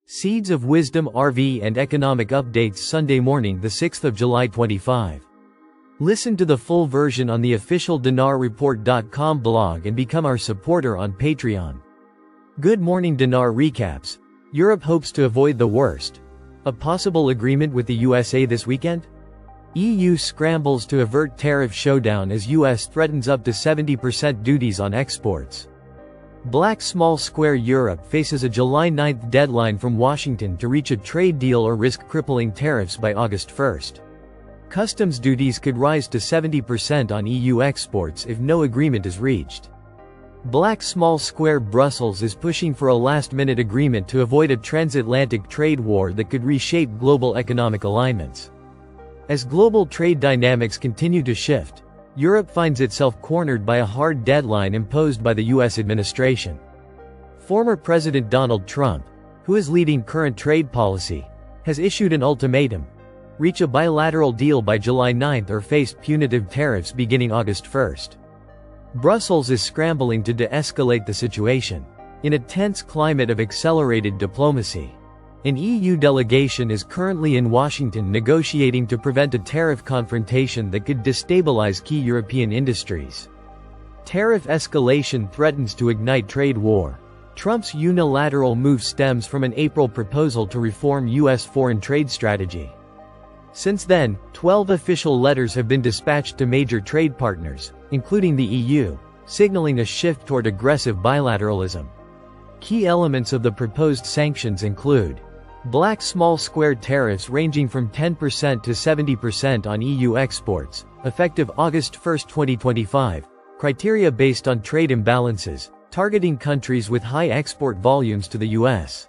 Seeds of Wisdom RV and Economic Updates Sunday morning, the 6th of July 25. Listen to the full version on the official dinarreport.com blog and become our supporter on Patreon. Good morning. Dinar recaps. Europe hopes to avoid the worst. A possible agreement with the USA this weekend? EU scrambles to avert tariff showdown as US threatens up to 70% duties on exports. Black Small Square. Europe faces a July 9 deadline from Washington to reach a trade deal or risk crippling tariffs by August 1. Customs duties could rise to 70% on EU exports if no agreement is reached. Black Small Square. Brussels is pushing for a last-minute agreement to avoid a transatlantic trade war that could reshape global economic alignments. As global trade dynamics continue to shift, Europe finds itself cornered by a hard deadline imposed by the US administration. Former President Donald Trump, who is leading current trade policy, has issued an ultimatum: reach a bilateral deal by July 9 or face punitive tariffs beginning August 1. Brussels is scrambling to de-escalate the situation. In a tense climate of accelerated diplomacy, an EU delegation is currently in Washington negotiating to prevent a tariff confrontation that could destabilize key European industries. Tariff escalation threatens to ignite trade war. Trump's unilateral move stems from an April proposal to reform US foreign trade strategy. Since then, 12 official letters have been dispatched to major trade partners, including the EU, signaling a shift toward aggressive bilateralism. Key elements of the proposed sanctions include Black Small Square tariffs ranging from 10% to 70% on EU exports, effective August 1, 2025, criteria based on trade imbalances, targeting countries with high export volumes to the US.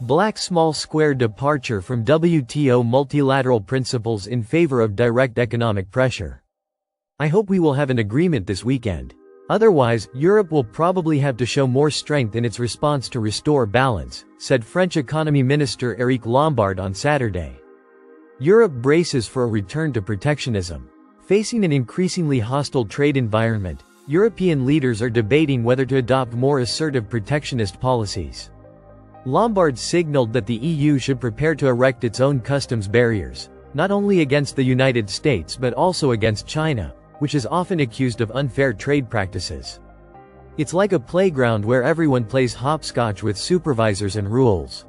Black Small Square departure from WTO multilateral principles in favor of direct economic pressure. I hope we will have an agreement this weekend. Otherwise, Europe will probably have to show more strength in its response to restore balance, said French Economy Minister Éric Lombard on Saturday. Europe braces for a return to protectionism. Facing an increasingly hostile trade environment, European leaders are debating whether to adopt more assertive protectionist policies. Lombard signaled that the EU should prepare to erect its own customs barriers, not only against the United States but also against China, which is often accused of unfair trade practices. It's like a playground where everyone plays hopscotch with supervisors and rules.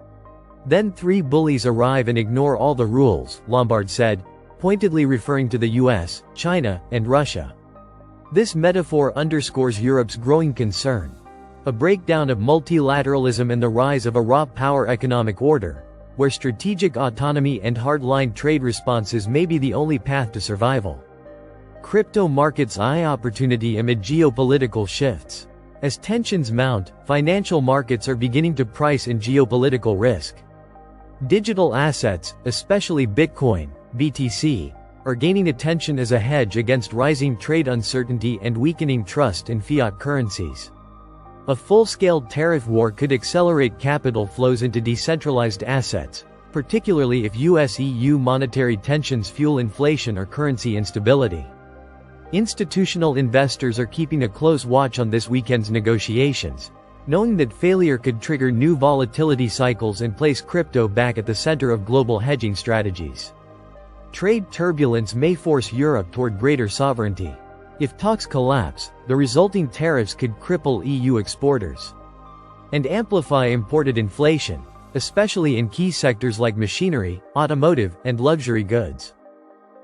Then three bullies arrive and ignore all the rules, Lombard said, pointedly referring to the US, China, and Russia. This metaphor underscores Europe's growing concern: a breakdown of multilateralism and the rise of a raw power economic order, where strategic autonomy and hard-line trade responses may be the only path to survival. Crypto markets eye opportunity amid geopolitical shifts. As tensions mount, financial markets are beginning to price in geopolitical risk. Digital assets, especially Bitcoin, BTC, are gaining attention as a hedge against rising trade uncertainty and weakening trust in fiat currencies. A full-scale tariff war could accelerate capital flows into decentralized assets, particularly if US-EU monetary tensions fuel inflation or currency instability. Institutional investors are keeping a close watch on this weekend's negotiations, knowing that failure could trigger new volatility cycles and place crypto back at the center of global hedging strategies. Trade turbulence may force Europe toward greater sovereignty. If talks collapse, the resulting tariffs could cripple EU exporters and amplify imported inflation, especially in key sectors like machinery, automotive, and luxury goods.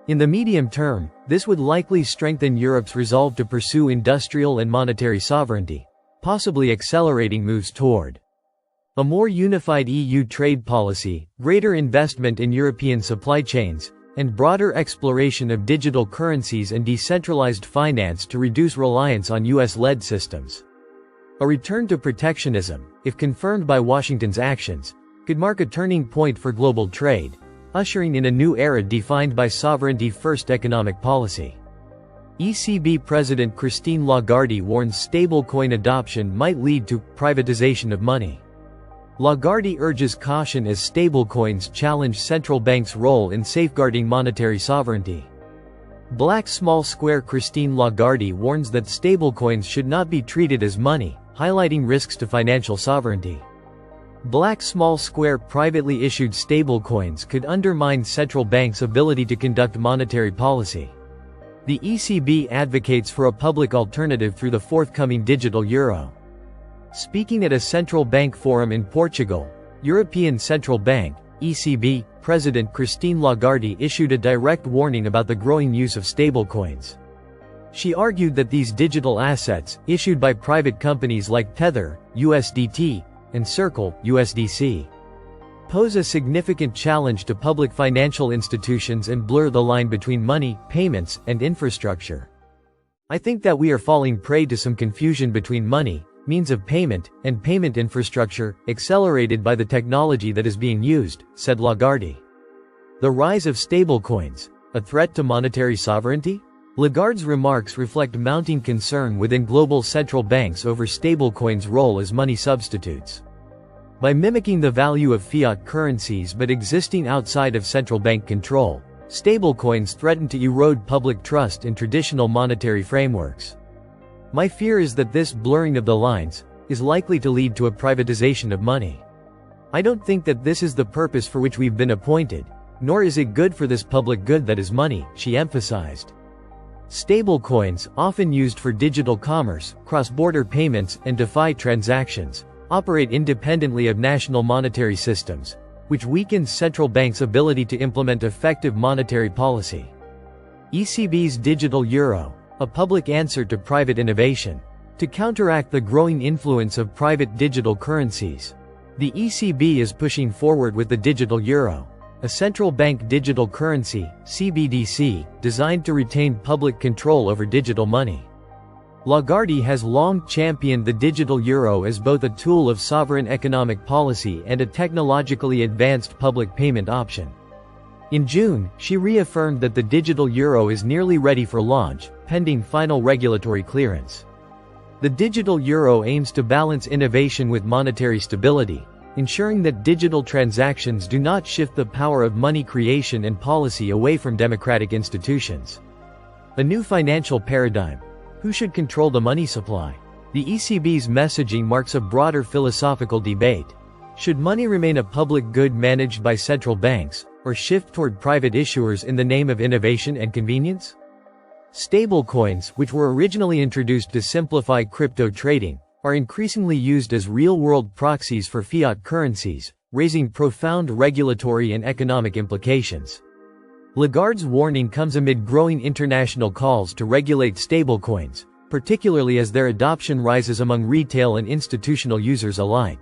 In the medium term, this would likely strengthen Europe's resolve to pursue industrial and monetary sovereignty, possibly accelerating moves toward a more unified EU trade policy, greater investment in European supply chains, and broader exploration of digital currencies and decentralized finance to reduce reliance on US-led systems. A return to protectionism, if confirmed by Washington's actions, could mark a turning point for global trade, ushering in a new era defined by sovereignty-first economic policy. ECB President Christine Lagarde warns stablecoin adoption might lead to privatization of money. Lagarde urges caution as stablecoins challenge central banks' role in safeguarding monetary sovereignty. Black Small Square. Christine Lagarde warns that stablecoins should not be treated as money, highlighting risks to financial sovereignty. Black small square privately issued stablecoins could undermine central banks' ability to conduct monetary policy. The ECB advocates for a public alternative through the forthcoming digital euro. Speaking at a central bank forum in Portugal, European Central Bank (ECB) President Christine Lagarde issued a direct warning about the growing use of stablecoins. She argued that these digital assets, issued by private companies like Tether, USDT, and Circle, USDC, pose a significant challenge to public financial institutions and blur the line between money, payments, and infrastructure. I think that we are falling prey to some confusion between money, means of payment, and payment infrastructure, accelerated by the technology that is being used, said Lagarde. The rise of stablecoins, a threat to monetary sovereignty? Lagarde's remarks reflect mounting concern within global central banks over stablecoins' role as money substitutes. By mimicking the value of fiat currencies but existing outside of central bank control, stablecoins threaten to erode public trust in traditional monetary frameworks. My fear is that this blurring of the lines is likely to lead to a privatization of money. I don't think that this is the purpose for which we've been appointed, nor is it good for this public good that is money, she emphasized. Stablecoins, often used for digital commerce, cross-border payments, and DeFi transactions, operate independently of national monetary systems, which weakens central banks' ability to implement effective monetary policy. ECB's digital euro, a public answer to private innovation, to counteract the growing influence of private digital currencies. The ECB is pushing forward with the digital euro, a central bank digital currency, CBDC, designed to retain public control over digital money. Lagarde has long championed the digital euro as both a tool of sovereign economic policy and a technologically advanced public payment option. In June, she reaffirmed that the digital euro is nearly ready for launch, pending final regulatory clearance. The digital euro aims to balance innovation with monetary stability, ensuring that digital transactions do not shift the power of money creation and policy away from democratic institutions. A new financial paradigm. Who should control the money supply? The ECB's messaging marks a broader philosophical debate. Should money remain a public good managed by central banks, or shift toward private issuers in the name of innovation and convenience? Stablecoins, which were originally introduced to simplify crypto trading, are increasingly used as real-world proxies for fiat currencies, raising profound regulatory and economic implications. Lagarde's warning comes amid growing international calls to regulate stablecoins, particularly as their adoption rises among retail and institutional users alike.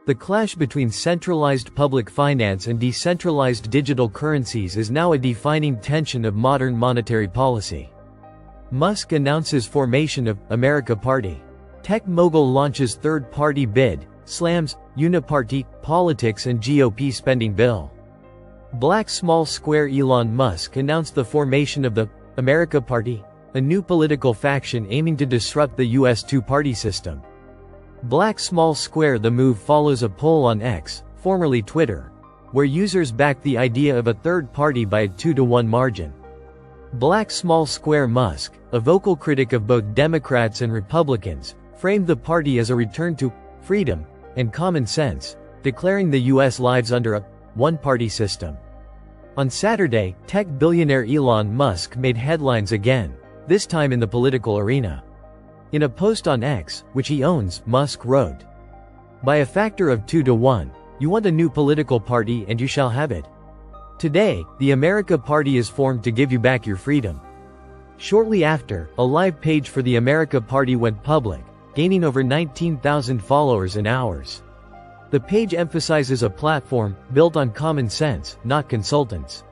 The clash between centralized public finance and decentralized digital currencies is now a defining tension of modern monetary policy. Musk announces formation of America Party. Tech mogul launches third-party bid, slams uniparty politics and GOP spending bill. Black small square Elon Musk announced the formation of the America Party, a new political faction aiming to disrupt the U.S. two-party system. Black small square The move follows a poll on X, formerly Twitter, where users backed the idea of a third party by a 2-to-1 margin. Black small square Musk, a vocal critic of both Democrats and Republicans, framed the party as a return to freedom and common sense, declaring the U.S. lives under a one-party system. On Saturday, tech billionaire Elon Musk made headlines again, this time in the political arena. In a post on X, which he owns, Musk wrote, "By a factor of 2-to-1, you want a new political party and you shall have it. Today, the America Party is formed to give you back your freedom." Shortly after, a live page for the America Party went public, gaining over 19,000 followers in hours. The page emphasizes a platform built on common sense, not consultants.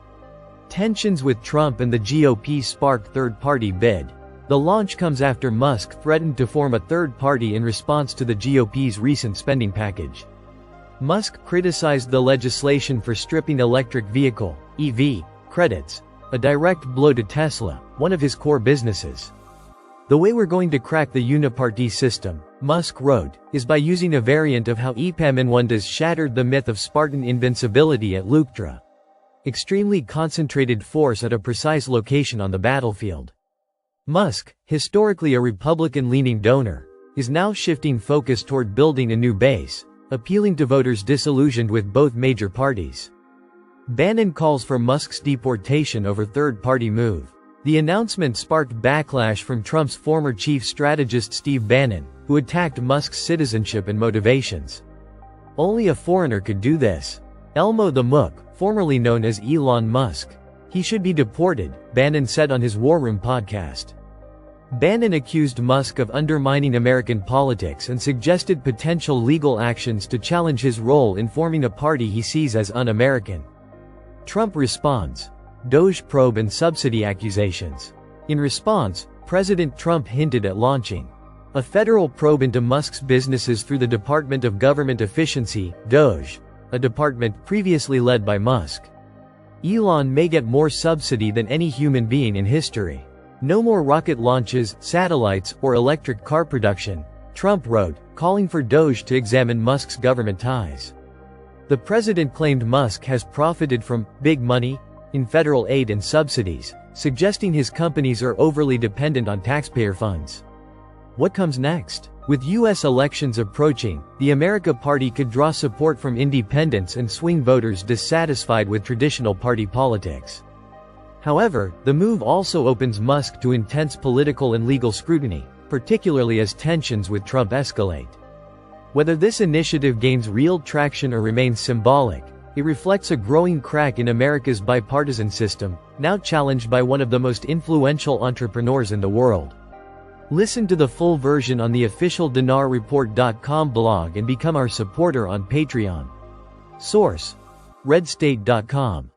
Tensions with Trump and the GOP sparked third-party bid. The launch comes after Musk threatened to form a third party in response to the GOP's recent spending package. Musk criticized the legislation for stripping electric vehicle (EV) credits, a direct blow to Tesla, one of his core businesses. "The way we're going to crack the uniparty system," Musk wrote, "is by using a variant of how Epaminondas shattered the myth of Spartan invincibility at Leuctra. Extremely concentrated force at a precise location on the battlefield." Musk, historically a Republican-leaning donor, is now shifting focus toward building a new base, appealing to voters disillusioned with both major parties. Bannon calls for Musk's deportation over third-party move. The announcement sparked backlash from Trump's former chief strategist Steve Bannon, who attacked Musk's citizenship and motivations. Only a foreigner could do this. Elmo the Mook, formerly known as Elon Musk. He should be deported, Bannon said on his War Room podcast. Bannon accused Musk of undermining American politics and suggested potential legal actions to challenge his role in forming a party he sees as un-American. Trump responds. Doge probe and subsidy accusations. In response, President Trump hinted at launching a federal probe into Musk's businesses through the Department of Government Efficiency, Doge, a department previously led by Musk. Elon may get more subsidy than any human being in history. No more rocket launches, satellites, or electric car production, Trump wrote, calling for Doge to examine Musk's government ties. The president claimed Musk has profited from big money in federal aid and subsidies, suggesting his companies are overly dependent on taxpayer funds. What comes next? With U.S. elections approaching, the America Party could draw support from independents and swing voters dissatisfied with traditional party politics. However, the move also opens Musk to intense political and legal scrutiny, particularly as tensions with Trump escalate. Whether this initiative gains real traction or remains symbolic, it reflects a growing crack in America's bipartisan system, now challenged by one of the most influential entrepreneurs in the world. Listen to the full version on the official dinarreport.com blog and become our supporter on Patreon. Source: redstate.com